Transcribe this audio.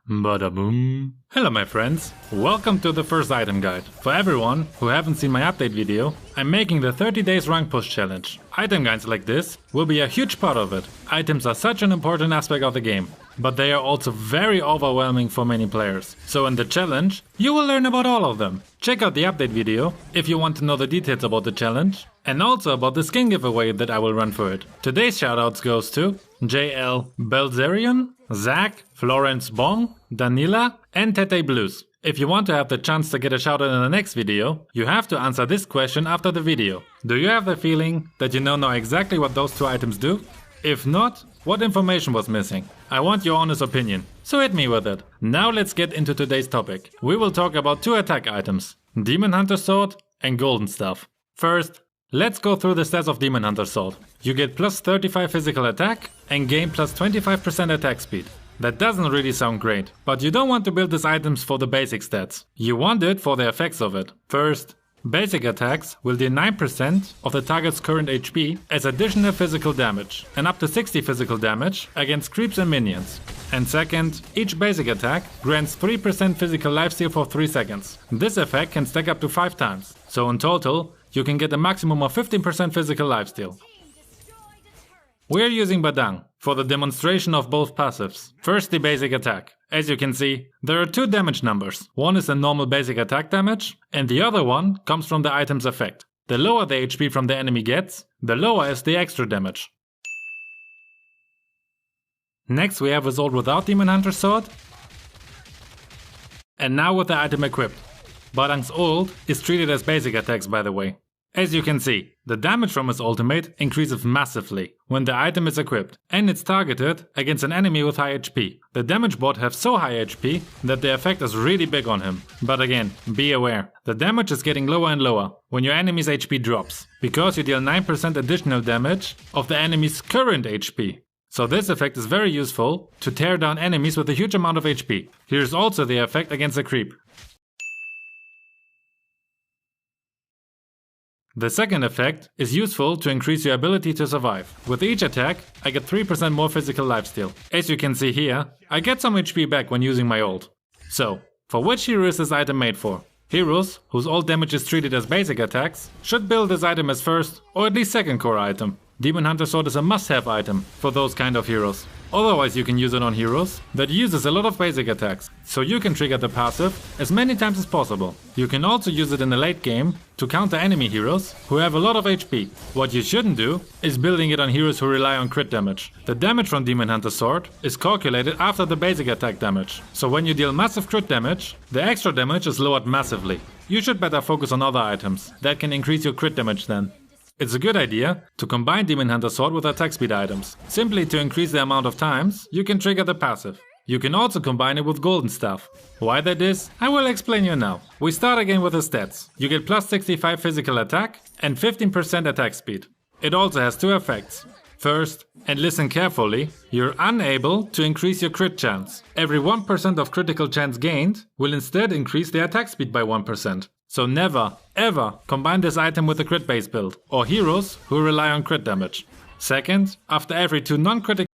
Bada boom. Hello my friends, welcome to the first item guide. For everyone who haven't seen my update video, I'm making the 30 days rank push challenge. Item guides like this will be a huge part of it. Items are such an important aspect of the game, but they are also very overwhelming for many players. So in the challenge, you will learn about all of them. Check out the update video if you want to know the details about the challenge and also about the skin giveaway that I will run for it. Today's shoutouts goes to JL Belzerian, Zach, Florence Bong, Danila and Tete Blues. If you want to have the chance to get a shoutout in the next video, you have to answer this question after the video. Do you have the feeling that you know exactly what those two items do? If not, what information was missing? I want your honest opinion, so hit me with it. Now let's get into today's topic. We will talk about two attack items, Demon Hunter Sword and Golden Staff. First, let's go through the stats of Demon Hunter Sword. You get plus 35 physical attack and gain plus 25% attack speed. That doesn't really sound great, but you don't want to build these items for the basic stats. You want it for the effects of it. First, basic attacks will deal 9% of the target's current HP as additional physical damage and up to 60 physical damage against creeps and minions. And second, each basic attack grants 3% physical lifesteal for 3 seconds. This effect can stack up to 5 times, so in total, you can get a maximum of 15% physical lifesteal. We're using Badang for the demonstration of both passives. First, the basic attack. As you can see, there are two damage numbers. One is the normal basic attack damage, and the other one comes from the item's effect. The lower the HP from the enemy gets, the lower is the extra damage. Next we have his ult without Demon Hunter Sword. And now with the item equipped. Badang's ult is treated as basic attacks, by the way. As you can see, the damage from his ultimate increases massively when the item is equipped, and it's targeted against an enemy with high HP. The damage bot has so high HP that the effect is really big on him. But again, be aware, the damage is getting lower and lower when your enemy's HP drops, because you deal 9% additional damage of the enemy's current HP. So this effect is very useful to tear down enemies with a huge amount of HP. Here's also the effect against a creep. The second effect is useful to increase your ability to survive. With each attack, I get 3% more physical lifesteal. As you can see here, I get some HP back when using my ult. So, for which hero is this item made for? Heroes whose ult damage is treated as basic attacks should build this item as first or at least second core item. Demon Hunter Sword is a must-have item for those kind of heroes. Otherwise you can use it on heroes that uses a lot of basic attacks, so you can trigger the passive as many times as possible. You can also use it in the late game to counter enemy heroes who have a lot of HP. What you shouldn't do is building it on heroes who rely on crit damage. The damage from Demon Hunter Sword is calculated after the basic attack damage, so when you deal massive crit damage, the extra damage is lowered massively. You should better focus on other items that can increase your crit damage then. It's a good idea to combine Demon Hunter Sword with attack speed items, simply to increase the amount of times you can trigger the passive. You can also combine it with Golden Staff. Why that is, I will explain you now. We start again with the stats. You get plus 65 physical attack and 15% attack speed. It also has two effects. First, and listen carefully, you're unable to increase your crit chance. Every 1% of critical chance gained will instead increase the attack speed by 1%. So never, ever combine this item with a crit base build, or heroes who rely on crit damage. Second, after every 2 non-critical